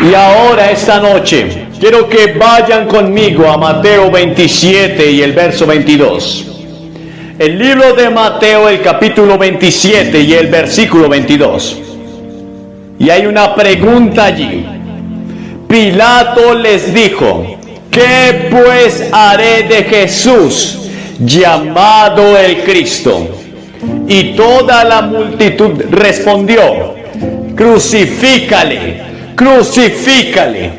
Y ahora, esta noche, quiero que vayan conmigo a Mateo 27 y el verso 22. El libro de Mateo, el capítulo 27 y el versículo 22. Y hay una pregunta allí. Pilato les dijo: ¿qué pues haré de Jesús, llamado el Cristo? Y toda la multitud respondió: crucifícale, crucifícale.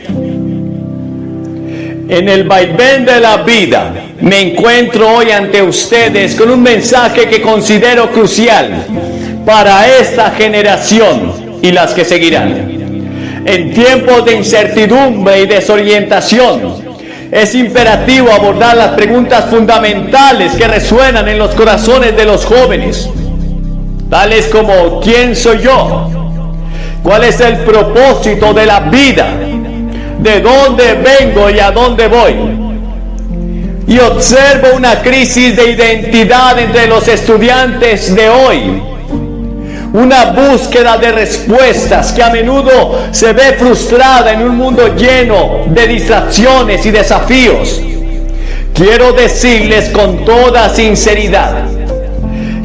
En el vaivén de la vida me encuentro hoy ante ustedes con un mensaje que considero crucial para esta generación y las que seguirán. En tiempos de incertidumbre y desorientación, es imperativo abordar las preguntas fundamentales que resuenan en los corazones de los jóvenes, tales como: ¿quién soy yo? ¿Cuál es el propósito de la vida? ¿De dónde vengo y a dónde voy? Y observo una crisis de identidad entre los estudiantes de hoy. Una búsqueda de respuestas que a menudo se ve frustrada en un mundo lleno de distracciones y desafíos. Quiero decirles con toda sinceridad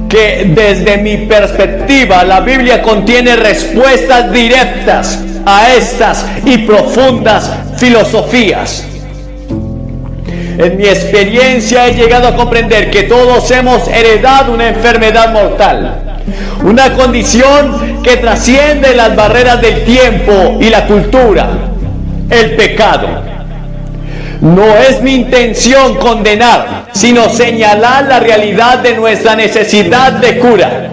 que desde mi perspectiva la Biblia contiene respuestas directas a estas y profundas filosofías. En mi experiencia he llegado a comprender que todos hemos heredado una enfermedad mortal, una condición que trasciende las barreras del tiempo y la cultura: el pecado. No es mi intención condenar, sino señalar la realidad de nuestra necesidad de cura.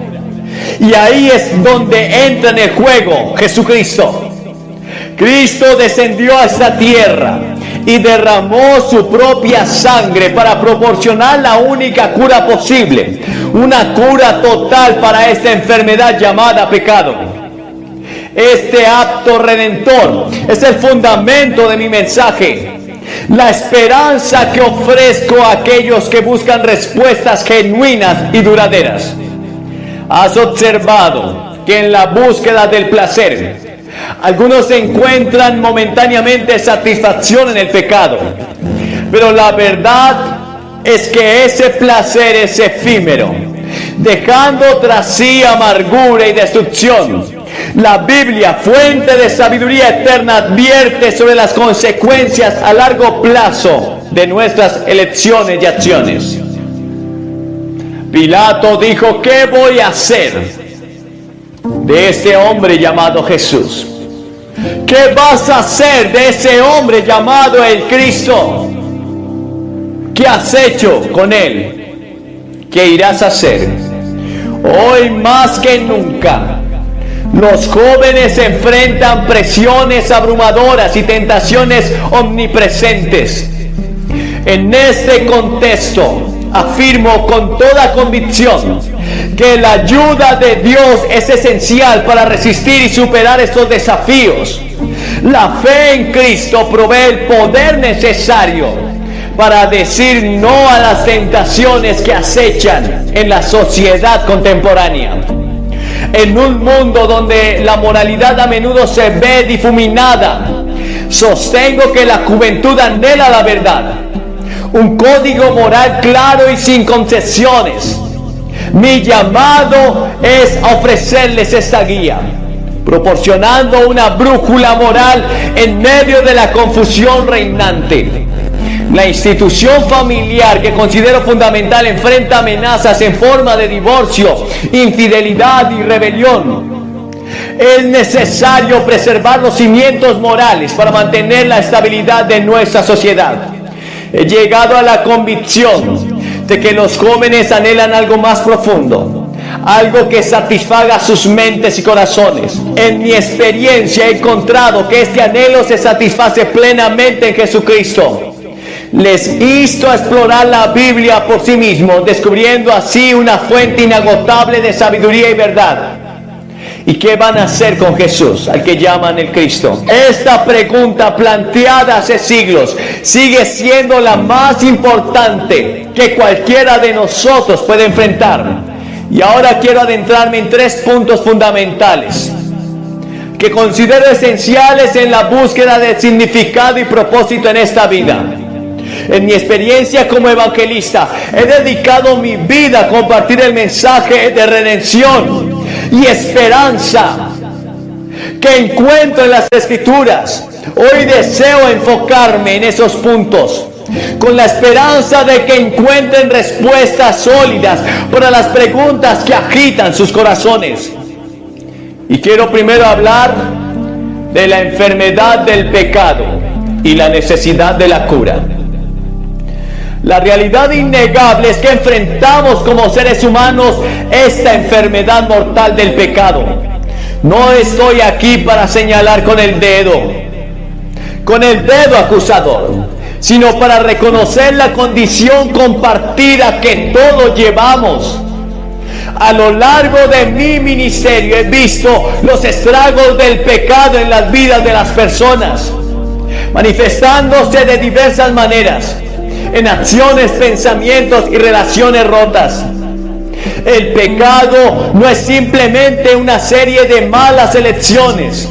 Y ahí es donde entra en el juego Jesucristo. Cristo descendió a esta tierra y derramó su propia sangre para proporcionar la única cura posible, una cura total para esta enfermedad llamada pecado. Este acto redentor es el fundamento de mi mensaje, la esperanza que ofrezco a aquellos que buscan respuestas genuinas y duraderas. Has observado que en la búsqueda del placer, algunos encuentran momentáneamente satisfacción en el pecado, pero la verdad es que ese placer es efímero, dejando tras sí amargura y destrucción. La Biblia, fuente de sabiduría eterna, advierte sobre las consecuencias a largo plazo de nuestras elecciones y acciones. Pilato dijo: ¿qué voy a hacer de ese hombre llamado Jesús? ¿Qué vas a hacer de ese hombre llamado el Cristo? ¿Qué has hecho con él? ¿Qué irás a hacer? Hoy más que nunca, los jóvenes se enfrentan presiones abrumadoras y tentaciones omnipresentes. En este contexto, afirmo con toda convicción que la ayuda de Dios es esencial para resistir y superar estos desafíos. La fe en Cristo provee el poder necesario para decir no a las tentaciones que acechan en la sociedad contemporánea. En un mundo donde la moralidad a menudo se ve difuminada, sostengo que la juventud anhela la verdad, un código moral claro y sin concesiones. Mi llamado es ofrecerles esta guía, proporcionando una brújula moral en medio de la confusión reinante. La institución familiar, que considero fundamental, enfrenta amenazas en forma de divorcio, infidelidad y rebelión. Es necesario preservar los cimientos morales para mantener la estabilidad de nuestra sociedad. He llegado a la convicción de que los jóvenes anhelan algo más profundo, algo que satisfaga sus mentes y corazones. En mi experiencia he encontrado que este anhelo se satisface plenamente en Jesucristo. Les insto a explorar la Biblia por sí mismos, descubriendo así una fuente inagotable de sabiduría y verdad. ¿Y qué van a hacer con Jesús, al que llaman el Cristo? Esta pregunta, planteada hace siglos, sigue siendo la más importante que cualquiera de nosotros puede enfrentar. Y ahora quiero adentrarme en 3 puntos fundamentales que considero esenciales en la búsqueda de significado y propósito en esta vida. En mi experiencia como evangelista, he dedicado mi vida a compartir el mensaje de redención y esperanza que encuentro en las Escrituras. Hoy deseo enfocarme en esos puntos, con la esperanza de que encuentren respuestas sólidas para las preguntas que agitan sus corazones. Y quiero primero hablar de la enfermedad del pecado y la necesidad de la cura. La realidad innegable es que enfrentamos como seres humanos esta enfermedad mortal del pecado. No estoy aquí para señalar con el dedo acusador, sino para reconocer la condición compartida que todos llevamos. A lo largo de mi ministerio he visto los estragos del pecado en las vidas de las personas, manifestándose de diversas maneras, en acciones, pensamientos y relaciones rotas. El pecado no es simplemente una serie de malas elecciones.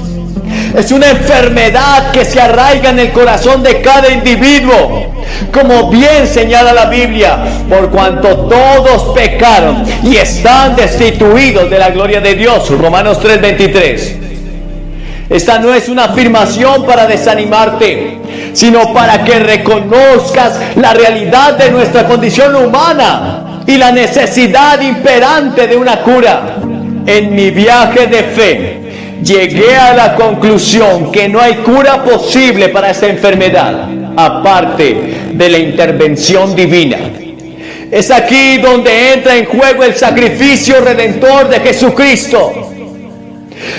Es una enfermedad que se arraiga en el corazón de cada individuo, como bien señala la Biblia, por cuanto todos pecaron y están destituidos de la gloria de Dios. Romanos 3:23. Esta no es una afirmación para desanimarte, sino para que reconozcas la realidad de nuestra condición humana y la necesidad imperante de una cura. En mi viaje de fe, llegué a la conclusión que no hay cura posible para esta enfermedad, aparte de la intervención divina. Es aquí donde entra en juego el sacrificio redentor de Jesucristo.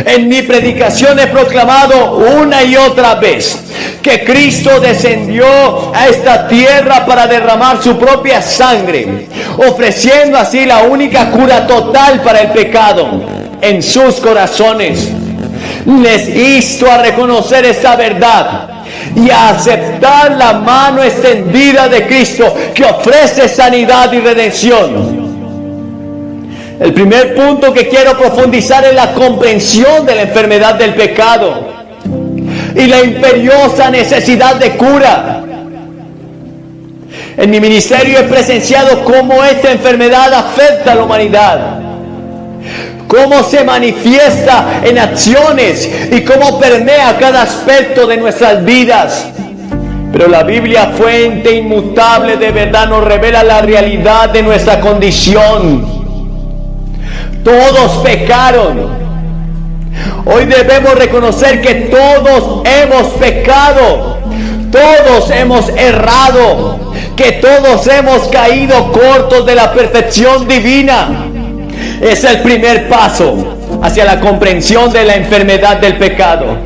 En mi predicación he proclamado una y otra vez que Cristo descendió a esta tierra para derramar su propia sangre, ofreciendo así la única cura total para el pecado en sus corazones. Les insto a reconocer esta verdad y a aceptar la mano extendida de Cristo que ofrece sanidad y redención. El primer punto que quiero profundizar es la comprensión de la enfermedad del pecado y la imperiosa necesidad de cura. En mi ministerio he presenciado cómo esta enfermedad afecta a la humanidad, cómo se manifiesta en acciones y cómo permea cada aspecto de nuestras vidas. Pero la Biblia, fuente inmutable de verdad, nos revela la realidad de nuestra condición. Todos pecaron. Hoy debemos reconocer que todos hemos pecado, todos hemos errado, que todos hemos caído cortos de la perfección divina. Es el primer paso hacia la comprensión de la enfermedad del pecado.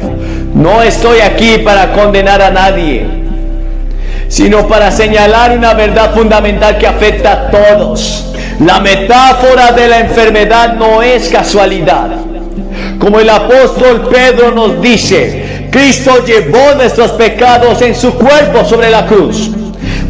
No estoy aquí para condenar a nadie, sino para señalar una verdad fundamental que afecta a todos. La metáfora de la enfermedad no es casualidad. Como el apóstol Pedro nos dice, Cristo llevó nuestros pecados en su cuerpo sobre la cruz,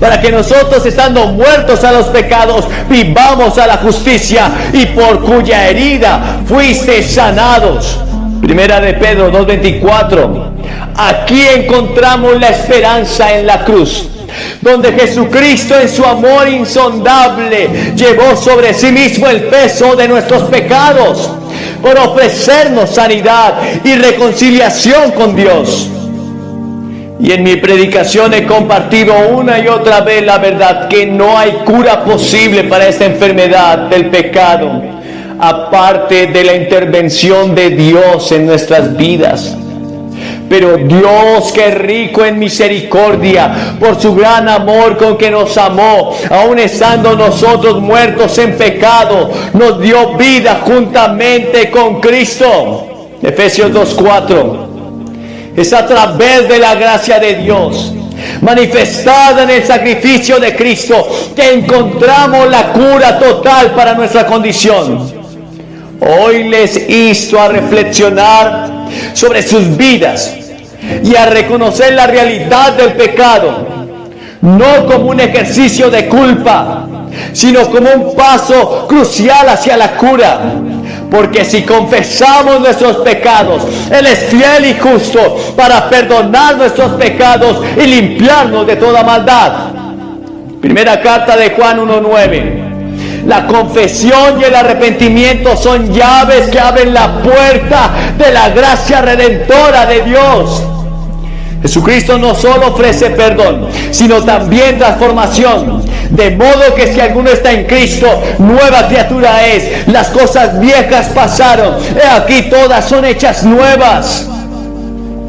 para que nosotros, estando muertos a los pecados, vivamos a la justicia, y por cuya herida fuiste sanados. Primera de Pedro 2:24. Aquí encontramos la esperanza en la cruz, donde Jesucristo en su amor insondable llevó sobre sí mismo el peso de nuestros pecados, por ofrecernos sanidad y reconciliación con Dios. Y en mi predicación he compartido una y otra vez la verdad que no hay cura posible para esta enfermedad del pecado, aparte de la intervención de Dios en nuestras vidas. Pero Dios, que es rico en misericordia, por su gran amor con que nos amó, aun estando nosotros muertos en pecado, nos dio vida juntamente con Cristo. Efesios 2:4. Es a través de la gracia de Dios, manifestada en el sacrificio de Cristo, que encontramos la cura total para nuestra condición. Hoy les insto a reflexionar sobre sus vidas y a reconocer la realidad del pecado, no como un ejercicio de culpa, sino como un paso crucial hacia la cura. Porque si confesamos nuestros pecados, Él es fiel y justo para perdonar nuestros pecados y limpiarnos de toda maldad. Primera carta de Juan 1:9. La confesión y el arrepentimiento son llaves que abren la puerta de la gracia redentora de Dios. Jesucristo no solo ofrece perdón, sino también transformación. De modo que si alguno está en Cristo, nueva criatura es. Las cosas viejas pasaron, he aquí todas son hechas nuevas.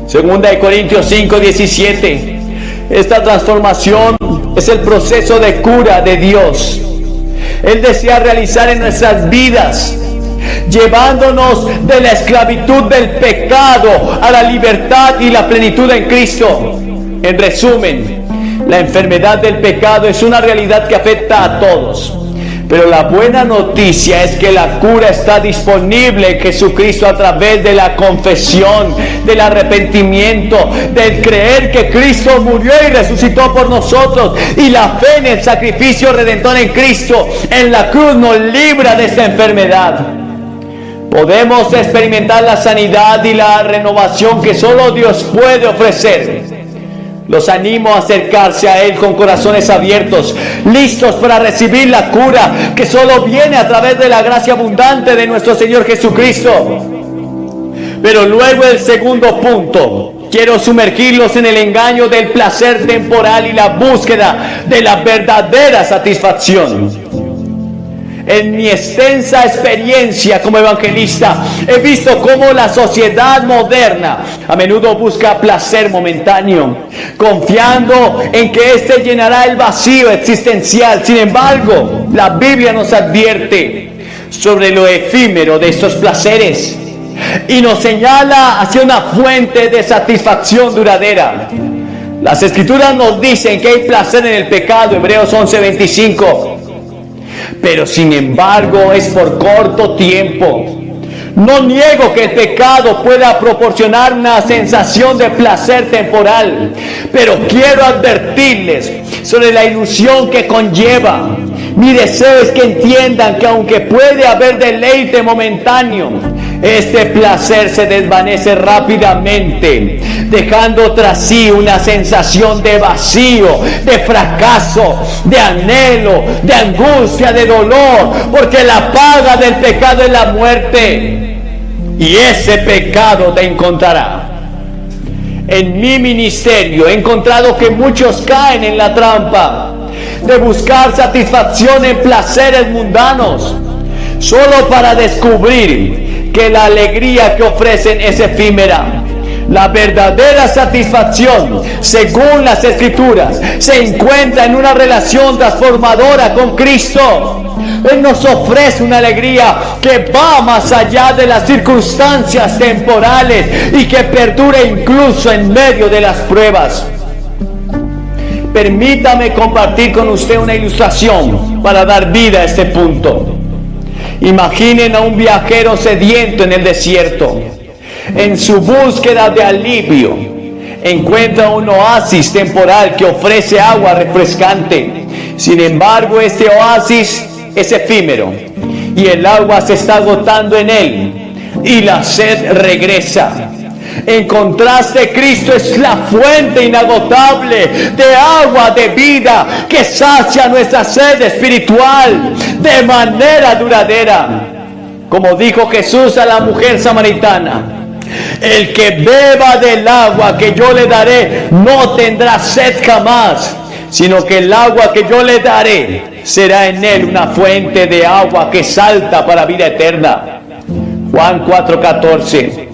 Segunda de Corintios 5:17. Esta transformación es el proceso de cura de Dios. Él desea realizar en nuestras vidas, llevándonos de la esclavitud del pecado a la libertad y la plenitud en Cristo. En resumen, la enfermedad del pecado es una realidad que afecta a todos. Pero la buena noticia es que la cura está disponible en Jesucristo a través de la confesión, del arrepentimiento, del creer que Cristo murió y resucitó por nosotros, y la fe en el sacrificio redentor en Cristo en la cruz nos libra de esta enfermedad. Podemos experimentar la sanidad y la renovación que solo Dios puede ofrecer. Los animo a acercarse a Él con corazones abiertos, listos para recibir la cura que solo viene a través de la gracia abundante de nuestro Señor Jesucristo. Pero luego el segundo punto, quiero sumergirlos en el engaño del placer temporal y la búsqueda de la verdadera satisfacción. En mi extensa experiencia como evangelista, he visto cómo la sociedad moderna a menudo busca placer momentáneo, confiando en que éste llenará el vacío existencial. Sin embargo, la Biblia nos advierte sobre lo efímero de estos placeres y nos señala hacia una fuente de satisfacción duradera. Las Escrituras nos dicen que hay placer en el pecado, Hebreos 11:25. Pero sin embargo es por corto tiempo. No niego que el pecado pueda proporcionar una sensación de placer temporal, pero quiero advertirles sobre la ilusión que conlleva. Mi deseo es que entiendan que aunque puede haber deleite momentáneo, este placer se desvanece rápidamente, dejando tras sí una sensación de vacío, de fracaso, de anhelo, de angustia, de dolor, porque la paga del pecado es la muerte, y ese pecado te encontrará. En mi ministerio he encontrado que muchos caen en la trampa de buscar satisfacción en placeres mundanos, solo para descubrir que la alegría que ofrecen es efímera. La verdadera satisfacción, según las Escrituras, se encuentra en una relación transformadora con Cristo. Él nos ofrece una alegría que va más allá de las circunstancias temporales y que perdura incluso en medio de las pruebas. Permítame compartir con usted una ilustración para dar vida a este punto. Imaginen a un viajero sediento en el desierto. En su búsqueda de alivio, encuentra un oasis temporal que ofrece agua refrescante. Sin embargo, este oasis es efímero y el agua se está agotando en él y la sed regresa. En contraste, Cristo es la fuente inagotable de agua de vida que sacia nuestra sed espiritual de manera duradera. Como dijo Jesús a la mujer samaritana: el que beba del agua que yo le daré no tendrá sed jamás, sino que el agua que yo le daré será en él una fuente de agua que salta para vida eterna. Juan 4:14.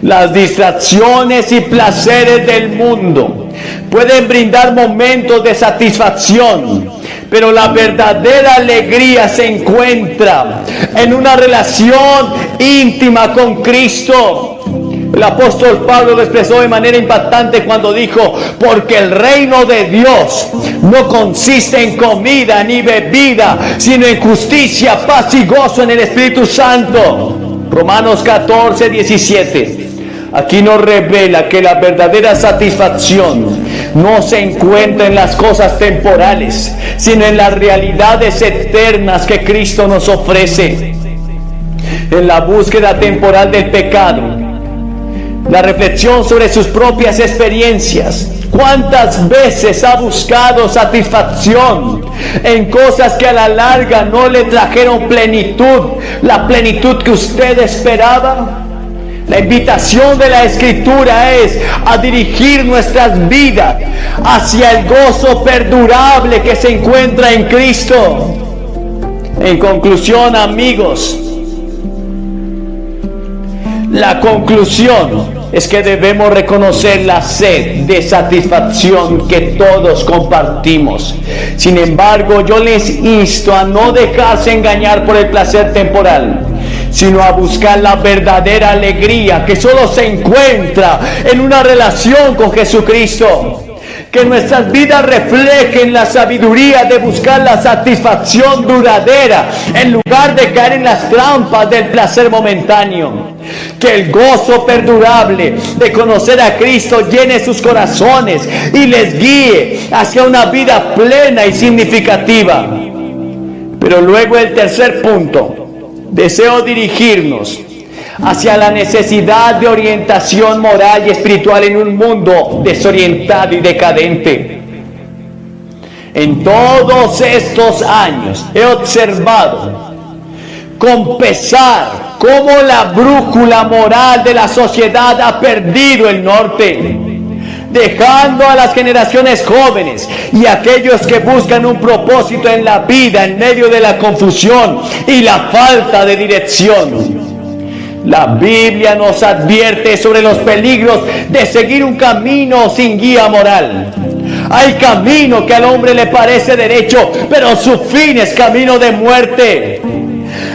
Las distracciones y placeres del mundo pueden brindar momentos de satisfacción, pero la verdadera alegría se encuentra en una relación íntima con Cristo. El apóstol Pablo lo expresó de manera impactante cuando dijo: porque el reino de Dios no consiste en comida ni bebida, sino en justicia, paz y gozo en el Espíritu Santo. Romanos 14:17. Aquí nos revela que la verdadera satisfacción no se encuentra en las cosas temporales, sino en las realidades eternas que Cristo nos ofrece. En la búsqueda temporal del pecado, la reflexión sobre sus propias experiencias. ¿Cuántas veces ha buscado satisfacción en cosas que a la larga no le trajeron plenitud, la plenitud que usted esperaba? La invitación de la Escritura es a dirigir nuestras vidas hacia el gozo perdurable que se encuentra en Cristo. En conclusión, amigos, la conclusión es que debemos reconocer la sed de satisfacción que todos compartimos. Sin embargo, yo les insto a no dejarse engañar por el placer temporal, sino a buscar la verdadera alegría que solo se encuentra en una relación con Jesucristo. Que nuestras vidas reflejen la sabiduría de buscar la satisfacción duradera en lugar de caer en las trampas del placer momentáneo. Que el gozo perdurable de conocer a Cristo llene sus corazones y les guíe hacia una vida plena y significativa. Pero luego el tercer punto, deseo dirigirnos hacia la necesidad de orientación moral y espiritual en un mundo desorientado y decadente. En todos estos años he observado con pesar cómo la brújula moral de la sociedad ha perdido el norte, dejando a las generaciones jóvenes y aquellos que buscan un propósito en la vida en medio de la confusión y la falta de dirección. La Biblia nos advierte sobre los peligros de seguir un camino sin guía moral. Hay camino que al hombre le parece derecho, pero su fin es camino de muerte.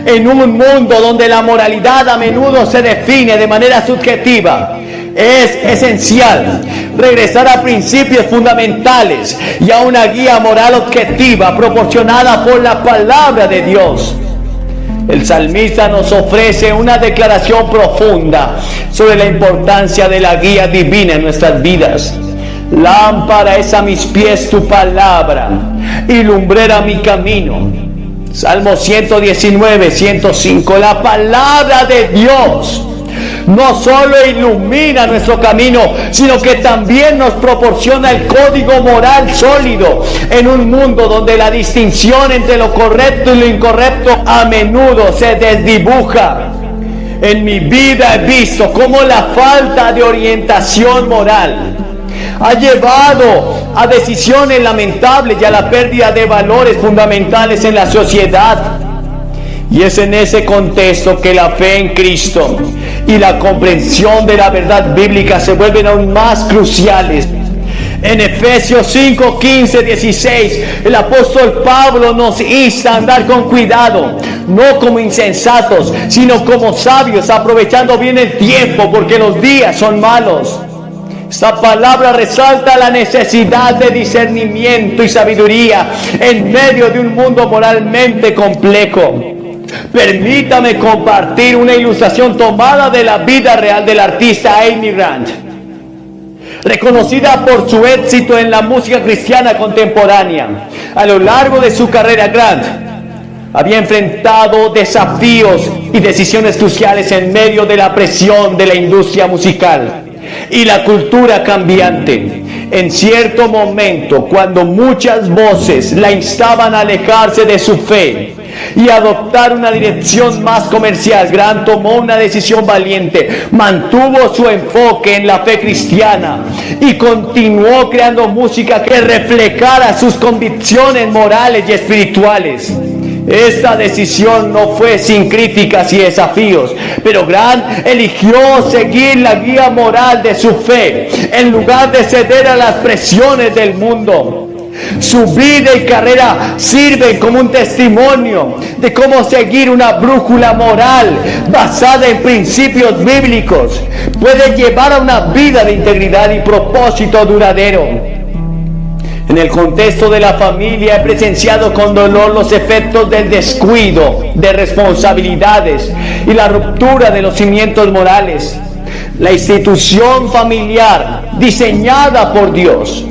En un mundo donde la moralidad a menudo se define de manera subjetiva, es esencial regresar a principios fundamentales y a una guía moral objetiva proporcionada por la palabra de Dios. El salmista nos ofrece una declaración profunda sobre la importancia de la guía divina en nuestras vidas. Lámpara es a mis pies tu palabra y lumbrera mi camino. Salmo 119, 105. La palabra de Dios no solo ilumina nuestro camino, sino que también nos proporciona el código moral sólido en un mundo donde la distinción entre lo correcto y lo incorrecto a menudo se desdibuja. En mi vida he visto cómo la falta de orientación moral ha llevado a decisiones lamentables y a la pérdida de valores fundamentales en la sociedad. Y es en ese contexto que la fe en Cristo y la comprensión de la verdad bíblica se vuelven aún más cruciales. En Efesios 5, 15, 16, el apóstol Pablo nos insta a andar con cuidado, no como insensatos, sino como sabios, aprovechando bien el tiempo, porque los días son malos. Esta palabra resalta la necesidad de discernimiento y sabiduría en medio de un mundo moralmente complejo. Permítame compartir una ilustración tomada de la vida real del artista Amy Grant. Reconocida por su éxito en la música cristiana contemporánea, a lo largo de su carrera, Grant había enfrentado desafíos y decisiones cruciales en medio de la presión de la industria musical y la cultura cambiante. En cierto momento, cuando muchas voces la instaban a alejarse de su fe y adoptar una dirección más comercial, Grant tomó una decisión valiente, mantuvo su enfoque en la fe cristiana y continuó creando música que reflejara sus convicciones morales y espirituales. Esta decisión no fue sin críticas y desafíos, pero Grant eligió seguir la guía moral de su fe en lugar de ceder a las presiones del mundo. Su vida y carrera sirven como un testimonio de cómo seguir una brújula moral basada en principios bíblicos puede llevar a una vida de integridad y propósito duradero. En el contexto de la familia he presenciado con dolor los efectos del descuido de responsabilidades y la ruptura de los cimientos morales. La institución familiar, diseñada por Dios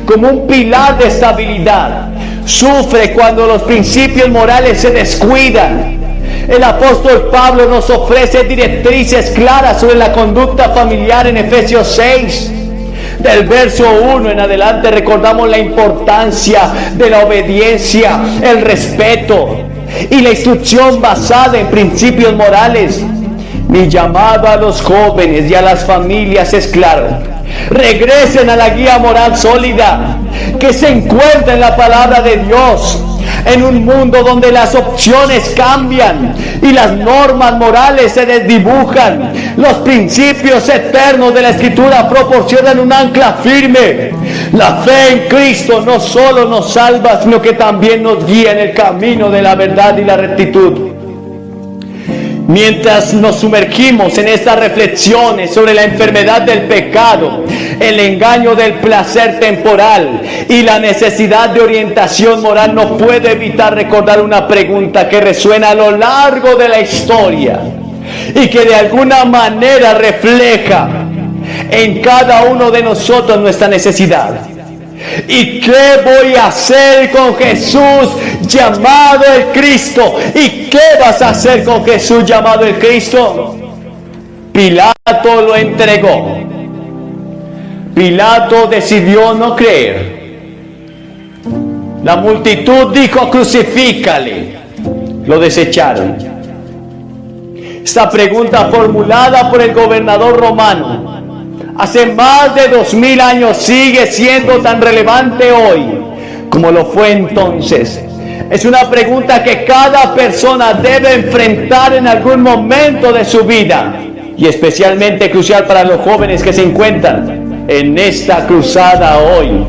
como un pilar de estabilidad, sufre cuando los principios morales se descuidan. El apóstol Pablo nos ofrece directrices claras sobre la conducta familiar en Efesios 6. Del verso 1 en adelante recordamos la importancia de la obediencia, el respeto y la instrucción basada en principios morales. Mi llamado a los jóvenes y a las familias es claro: regresen a la guía moral sólida que se encuentra en la palabra de Dios. En un mundo donde las opciones cambian y las normas morales se desdibujan, los principios eternos de la Escritura proporcionan un ancla firme. La fe en Cristo no solo nos salva, sino que también nos guía en el camino de la verdad y la rectitud. Mientras nos sumergimos en estas reflexiones sobre la enfermedad del pecado, el engaño del placer temporal y la necesidad de orientación moral, no puedo evitar recordar una pregunta que resuena a lo largo de la historia y que de alguna manera refleja en cada uno de nosotros nuestra necesidad. ¿Y qué voy a hacer con Jesús llamado el Cristo? ¿Y qué vas a hacer con Jesús llamado el Cristo? Pilato lo entregó. Pilato decidió no creer. La multitud dijo: crucifícale. Lo desecharon. Esta pregunta formulada por el gobernador romano hace más de 2000 años sigue siendo tan relevante hoy como lo fue entonces. Es una pregunta que cada persona debe enfrentar en algún momento de su vida, y especialmente crucial para los jóvenes que se encuentran en esta cruzada hoy.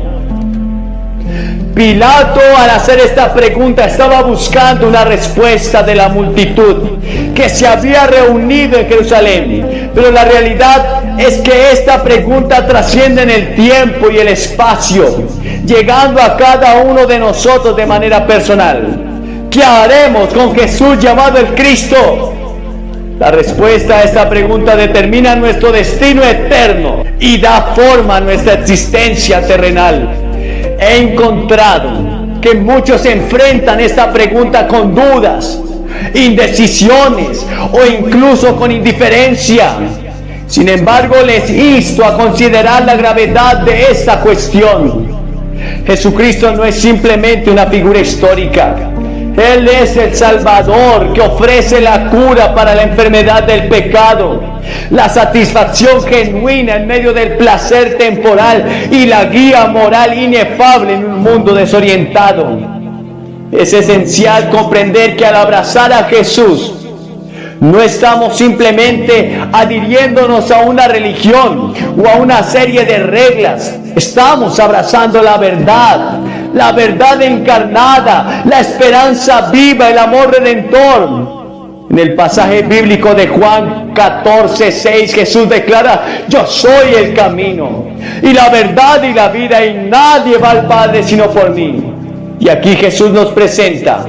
Pilato, al hacer esta pregunta, estaba buscando una respuesta de la multitud que se había reunido en Jerusalén. Pero la realidad es que esta pregunta trasciende en el tiempo y el espacio, llegando a cada uno de nosotros de manera personal. ¿Qué haremos con Jesús llamado el Cristo? La respuesta a esta pregunta determina nuestro destino eterno y da forma a nuestra existencia terrenal. He encontrado que muchos enfrentan esta pregunta con dudas, indecisiones o incluso con indiferencia. Sin embargo, les insto a considerar la gravedad de esta cuestión. Jesucristo no es simplemente una figura histórica. Él es el Salvador que ofrece la cura para la enfermedad del pecado, la satisfacción genuina en medio del placer temporal y la guía moral inefable en un mundo desorientado. Es esencial comprender que al abrazar a Jesús, no estamos simplemente adhiriéndonos a una religión o a una serie de reglas. Estamos abrazando la verdad encarnada, la esperanza viva, el amor redentor. En el pasaje bíblico de Juan 14:6, Jesús declara: yo soy el camino y la verdad y la vida, y nadie va al Padre sino por mí. Y aquí Jesús nos presenta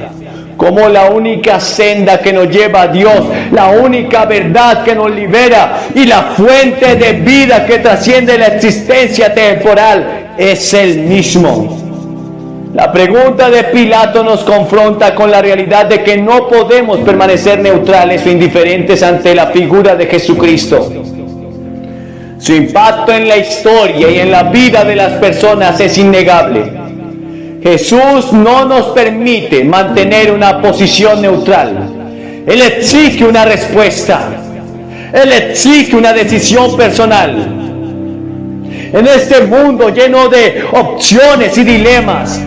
como la única senda que nos lleva a Dios, la única verdad que nos libera y la fuente de vida que trasciende la existencia temporal es Él mismo. La pregunta de Pilato nos confronta con la realidad de que no podemos permanecer neutrales o indiferentes ante la figura de Jesucristo. Su impacto en la historia y en la vida de las personas es innegable. Jesús no nos permite mantener una posición neutral. Él exige una respuesta. Él exige una decisión personal. En este mundo lleno de opciones y dilemas,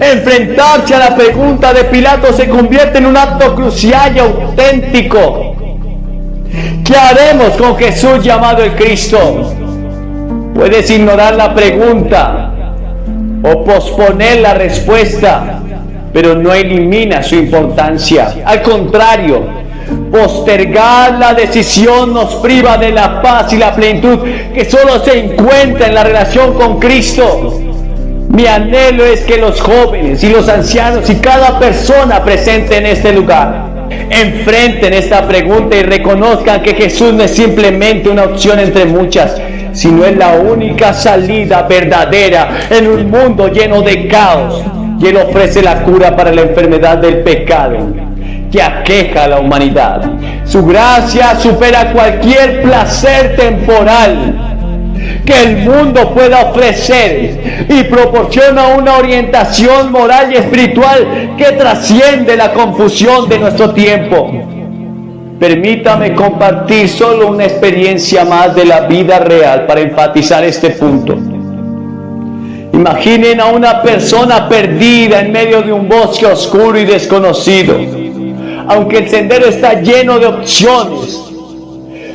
enfrentarse a la pregunta de Pilato se convierte en un acto crucial y auténtico. ¿Qué haremos con Jesús llamado el Cristo? Puedes ignorar la pregunta o posponer la respuesta, pero no elimina su importancia. Al contrario, postergar la decisión nos priva de la paz y la plenitud que solo se encuentra en la relación con Cristo. Mi anhelo es que los jóvenes y los ancianos y cada persona presente en este lugar Enfrenten esta pregunta y reconozcan que Jesús no es simplemente una opción entre muchas, sino es la única salida verdadera en un mundo lleno de caos. Y Él ofrece la cura para la enfermedad del pecado que aqueja a la humanidad. Su gracia supera cualquier placer temporal que el mundo pueda ofrecer y proporciona una orientación moral y espiritual que trasciende la confusión de nuestro tiempo. Permítame compartir solo una experiencia más de la vida real para enfatizar este punto. Imaginen a una persona perdida en medio de un bosque oscuro y desconocido. Aunque el sendero está lleno de opciones,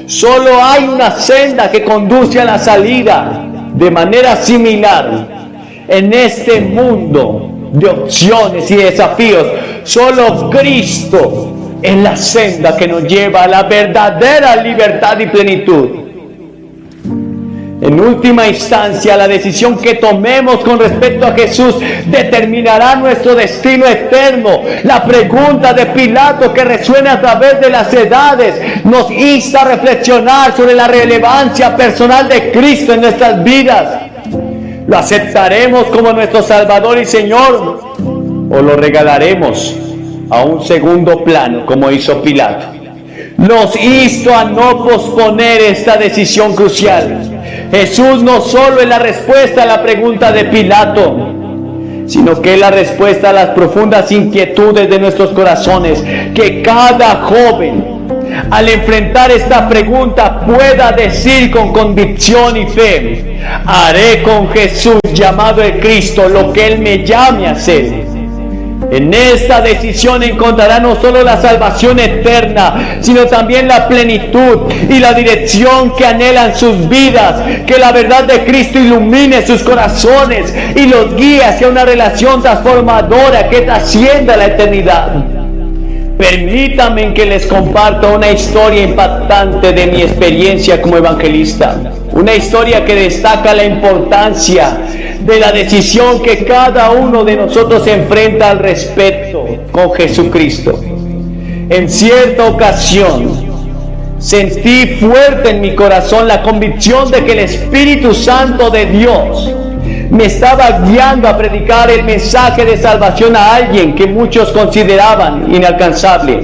solo hay una senda que conduce a la salida. De manera similar, en este mundo de opciones y desafíos, solo Cristo es la senda que nos lleva a la verdadera libertad y plenitud. En última instancia, la decisión que tomemos con respecto a Jesús determinará nuestro destino eterno. La pregunta de Pilato, que resuena a través de las edades, nos insta a reflexionar sobre la relevancia personal de Cristo en nuestras vidas. ¿Lo aceptaremos como nuestro Salvador y Señor o lo regalaremos a un segundo plano como hizo Pilato? Los insto a no posponer esta decisión crucial. Jesús no solo es la respuesta a la pregunta de Pilato, sino que es la respuesta a las profundas inquietudes de nuestros corazones. Que cada joven, al enfrentar esta pregunta, pueda decir con convicción y fe: haré con Jesús, llamado el Cristo, lo que Él me llame a hacer. En esta decisión encontrará no solo la salvación eterna, sino también la plenitud y la dirección que anhelan sus vidas. Que la verdad de Cristo ilumine sus corazones y los guíe hacia una relación transformadora que trascienda la eternidad. Permítanme que les comparta una historia impactante de mi experiencia como evangelista. Una historia que destaca la importancia de la decisión que cada uno de nosotros enfrenta al respecto con Jesucristo. En cierta ocasión, sentí fuerte en mi corazón la convicción de que el Espíritu Santo de Dios me estaba guiando a predicar el mensaje de salvación a alguien que muchos consideraban inalcanzable.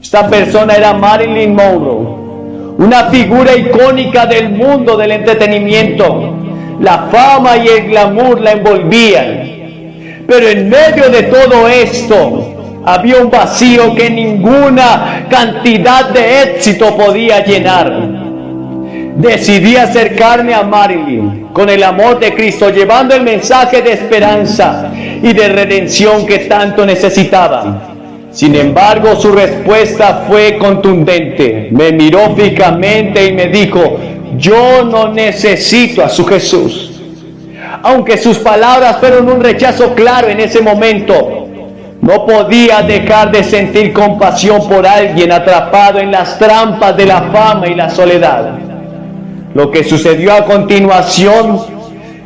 Esta persona era Marilyn Monroe, una figura icónica del mundo del entretenimiento. La fama y el glamour la envolvían, pero en medio de todo esto había un vacío que ninguna cantidad de éxito podía llenar. Decidí acercarme a Marilyn con el amor de Cristo, llevando el mensaje de esperanza y de redención que tanto necesitaba. Sin embargo, su respuesta fue contundente. Me miró fijamente y me dijo: yo no necesito a su Jesús. Aunque sus palabras fueron un rechazo claro en ese momento, no podía dejar de sentir compasión por alguien atrapado en las trampas de la fama y la soledad. Lo que sucedió a continuación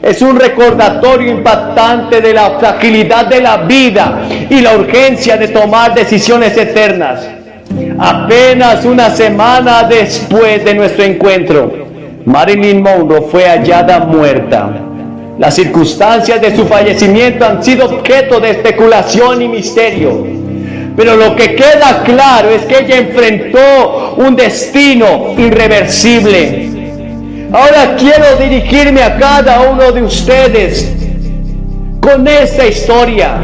es un recordatorio impactante de la fragilidad de la vida y la urgencia de tomar decisiones eternas. Apenas una semana después de nuestro encuentro, Marilyn Monroe fue hallada muerta. Las circunstancias de su fallecimiento han sido objeto de especulación y misterio, pero lo que queda claro es que ella enfrentó un destino irreversible. Ahora quiero dirigirme a cada uno de ustedes con esta historia.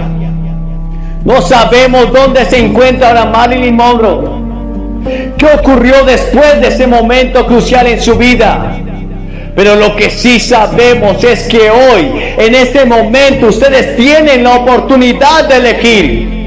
No sabemos dónde se encuentra ahora Marilyn Monroe. ¿Qué ocurrió después de ese momento crucial en su vida? Pero lo que sí sabemos es que hoy, en este momento, ustedes tienen la oportunidad de elegir.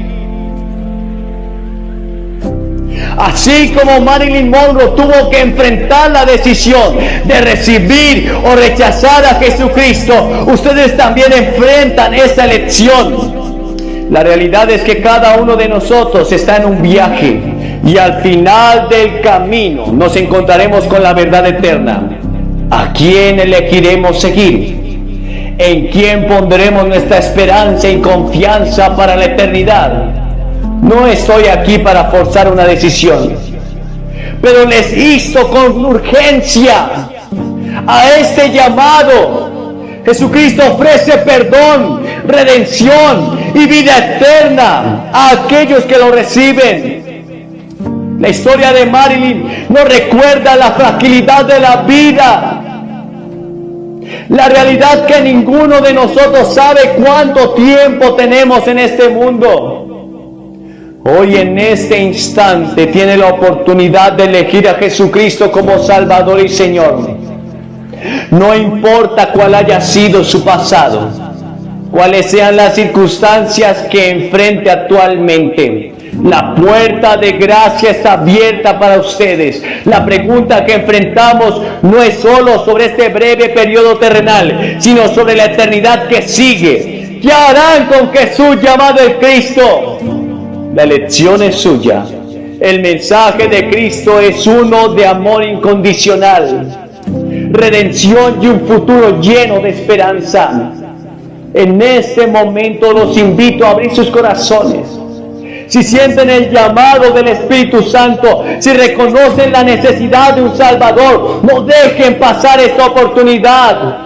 Así como Marilyn Monroe tuvo que enfrentar la decisión de recibir o rechazar a Jesucristo, ustedes también enfrentan esa elección. La realidad es que cada uno de nosotros está en un viaje y al final del camino nos encontraremos con la verdad eterna. ¿A quién elegiremos seguir? ¿En quién pondremos nuestra esperanza y confianza para la eternidad? No estoy aquí para forzar una decisión, pero les insto con urgencia a este llamado. Jesucristo ofrece perdón, redención y vida eterna a aquellos que lo reciben. La historia de Marilyn nos recuerda la fragilidad de la vida, la realidad que ninguno de nosotros sabe cuánto tiempo tenemos en este mundo. Hoy en este instante tiene la oportunidad de elegir a Jesucristo como Salvador y Señor. No importa cuál haya sido su pasado, cuáles sean las circunstancias que enfrente actualmente, la puerta de gracia está abierta para ustedes. La pregunta que enfrentamos no es solo sobre este breve periodo terrenal, sino sobre la eternidad que sigue. ¿Qué harán con Jesús llamado el Cristo? La elección es suya. El mensaje de Cristo es uno de amor incondicional, redención y un futuro lleno de esperanza. En este momento los invito a abrir sus corazones. Si sienten el llamado del Espíritu Santo, si reconocen la necesidad de un Salvador, no dejen pasar esta oportunidad.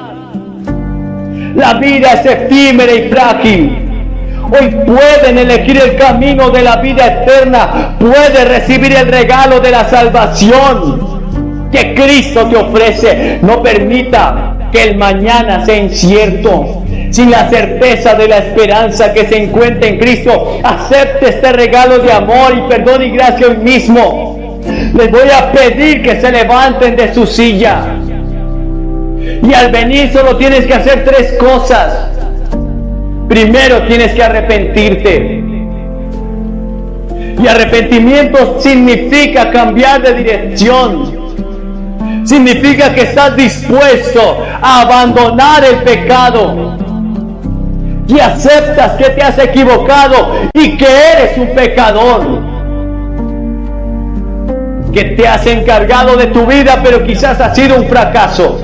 La vida es efímera y frágil. Hoy pueden elegir el camino de la vida eterna. Pueden recibir el regalo de la salvación que Cristo te ofrece. No permita que el mañana sea incierto. Sin la certeza de la esperanza que se encuentra en Cristo, acepte este regalo de amor y perdón y gracia hoy mismo. Les voy a pedir que se levanten de su silla. Y al venir solo tienes que hacer 3 cosas. Primero tienes que arrepentirte. Y arrepentimiento significa cambiar de dirección. Significa que estás dispuesto a abandonar el pecado. Y aceptas que te has equivocado y que eres un pecador. Que te has encargado de tu vida, pero quizás ha sido un fracaso.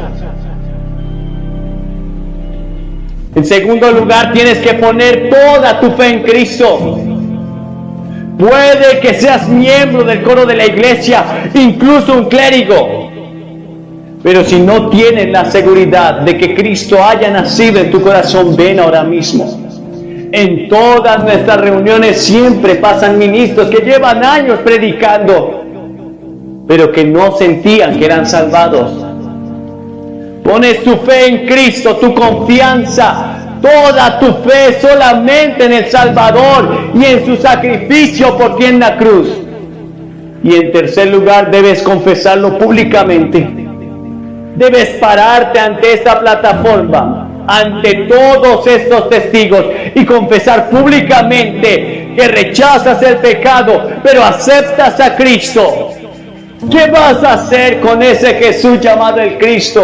En segundo lugar, tienes que poner toda tu fe en Cristo. Puede que seas miembro del coro de la iglesia, incluso un clérigo. Pero si no tienes la seguridad de que Cristo haya nacido en tu corazón, ven ahora mismo. En todas nuestras reuniones siempre pasan ministros que llevan años predicando, pero que no sentían que eran salvados. Pones tu fe en Cristo, tu confianza, toda tu fe solamente en el Salvador y en su sacrificio por ti en la cruz. Y en tercer lugar, debes confesarlo públicamente. Debes pararte ante esta plataforma, ante todos estos testigos y confesar públicamente que rechazas el pecado, pero aceptas a Cristo. ¿Qué vas a hacer con ese Jesús llamado el Cristo?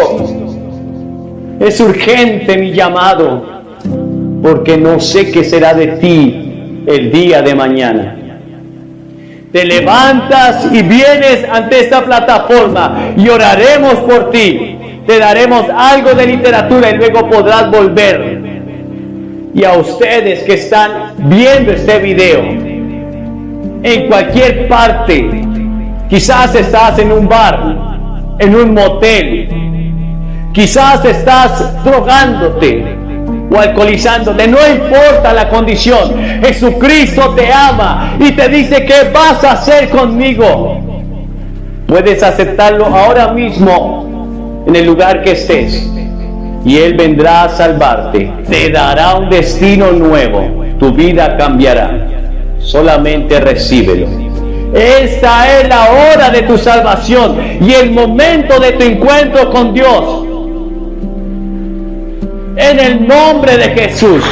Es urgente mi llamado, porque no sé qué será de ti el día de mañana. Te levantas y vienes ante esta plataforma y oraremos por ti. Te daremos algo de literatura y luego podrás volver. Y a ustedes que están viendo este video, en cualquier parte, quizás estás en un bar, en un motel, quizás estás drogándote o alcoholizándote, no importa la condición, Jesucristo te ama y te dice: ¿qué vas a hacer conmigo? Puedes aceptarlo ahora mismo en el lugar que estés y Él vendrá a salvarte, te dará un destino nuevo, tu vida cambiará. Solamente recíbelo. Esta es la hora de tu salvación y el momento de tu encuentro con Dios. En el nombre de Jesús.